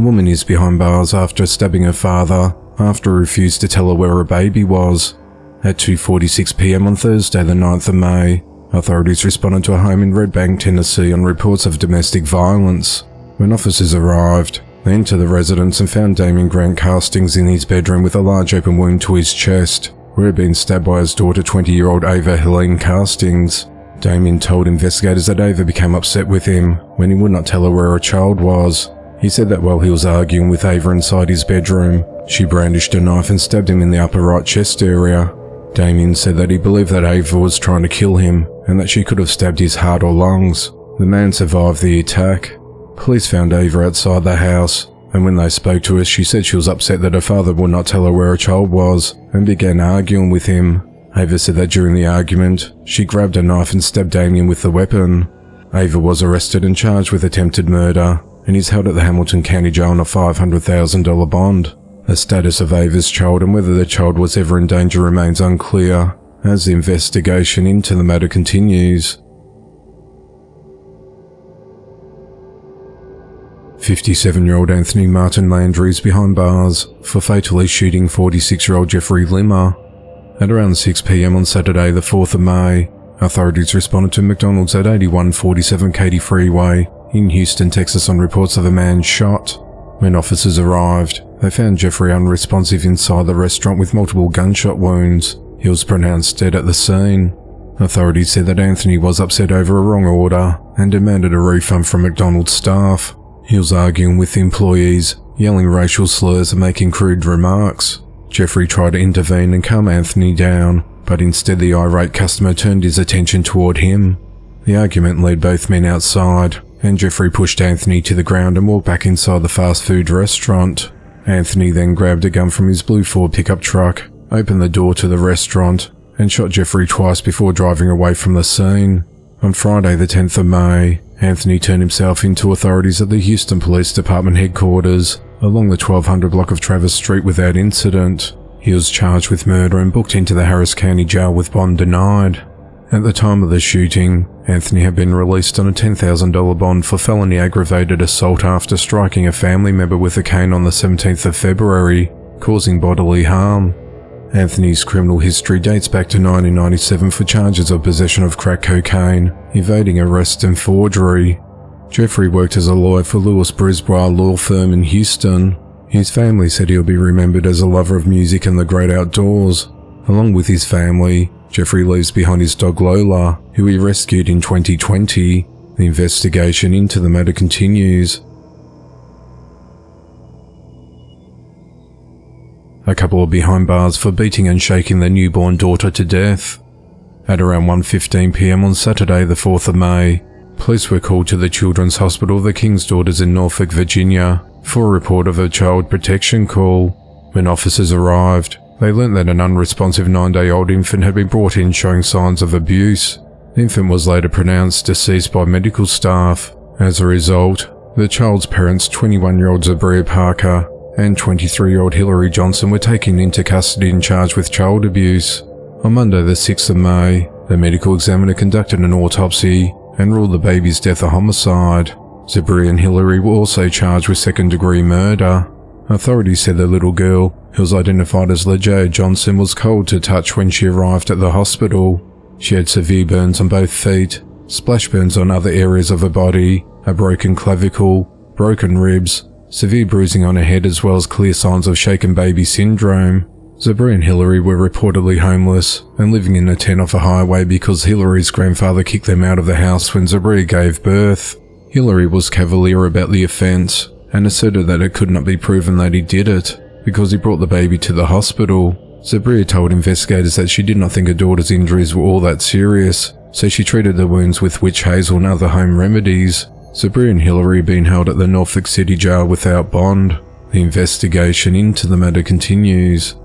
woman is behind bars after stabbing her father after he refused to tell her where her baby was. At 2:46 p.m. on Thursday the 9th of May, authorities responded to a home in Red Bank, Tennessee on reports of domestic violence. When officers arrived, they entered the residence and found Damien Grant Castings in his bedroom with a large open wound to his chest, where he had been stabbed by his daughter 20-year-old Ava Helene Castings. Damien told investigators that Ava became upset with him when he would not tell her where her child was. He said that while he was arguing with Ava inside his bedroom, she brandished a knife and stabbed him in the upper right chest area. Damien said that he believed that Ava was trying to kill him and that she could have stabbed his heart or lungs. The man survived the attack. Police found Ava outside the house, and when they spoke to her, she said she was upset that her father would not tell her where her child was and began arguing with him. Ava said that during the argument, she grabbed a knife and stabbed Damien with the weapon. Ava was arrested and charged with attempted murder and is held at the Hamilton County Jail on a $500,000 bond. The status of Ava's child and whether the child was ever in danger remains unclear, as the investigation into the matter continues. 57-year-old Anthony Martin Landry is behind bars for fatally shooting 46-year-old Jeffrey Limmer. At around 6 p.m. on Saturday the 4th of May, authorities responded to McDonald's at 8147 Katy Freeway in Houston, Texas on reports of a man shot. When officers arrived, they found Jeffrey unresponsive inside the restaurant with multiple gunshot wounds. He was pronounced dead at the scene. Authorities said that Anthony was upset over a wrong order and demanded a refund from McDonald's staff. He was arguing with the employees, yelling racial slurs and making crude remarks. Jeffrey tried to intervene and calm Anthony down, but instead the irate customer turned his attention toward him. The argument led both men outside, and Jeffrey pushed Anthony to the ground and walked back inside the fast food restaurant. Anthony then grabbed a gun from his blue Ford pickup truck, opened the door to the restaurant, and shot Jeffrey twice before driving away from the scene. On Friday the 10th of May, Anthony turned himself into authorities at the Houston Police Department headquarters along the 1200 block of Travis Street without incident. He was charged with murder and booked into the Harris County Jail with bond denied. At the time of the shooting, Anthony had been released on a $10,000 bond for felony aggravated assault after striking a family member with a cane on the 17th of February, causing bodily harm. Anthony's criminal history dates back to 1997 for charges of possession of crack cocaine, evading arrest and forgery. Jeffrey worked as a lawyer for Lewis Brisbois law firm in Houston. His family said he'll be remembered as a lover of music and the great outdoors. Along with his family, Jeffrey leaves behind his dog Lola, who he rescued in 2020. The investigation into the matter continues. A couple are behind bars for beating and shaking their newborn daughter to death. At around 1:15 p.m. on Saturday the 4th of May, police were called to the Children's Hospital of the King's Daughters in Norfolk, Virginia, for a report of a child protection call. When officers arrived, they learned that an unresponsive 9-day-old infant had been brought in showing signs of abuse. The infant was later pronounced deceased by medical staff. As a result, the child's parents, 21-year-old Zabria Parker and 23-year-old Hillary Johnson, were taken into custody and charged with child abuse. On Monday the 6th of May, the medical examiner conducted an autopsy and ruled the baby's death a homicide. Zabria and Hillary were also charged with second-degree murder. Authorities said the little girl, who was identified as LaJaya Johnson, was cold to touch when she arrived at the hospital. She had severe burns on both feet, splash burns on other areas of her body, a broken clavicle, broken ribs, severe bruising on her head, as well as clear signs of shaken baby syndrome. Zabria and Hillary were reportedly homeless and living in a tent off a highway because Hillary's grandfather kicked them out of the house when Zabria gave birth. Hillary was cavalier about the offence and asserted that it could not be proven that he did it because he brought the baby to the hospital. Zabria told investigators that she did not think her daughter's injuries were all that serious, so she treated the wounds with witch hazel and other home remedies. Zabria and Hillary have been held at the Norfolk City Jail without bond. The investigation into the matter continues.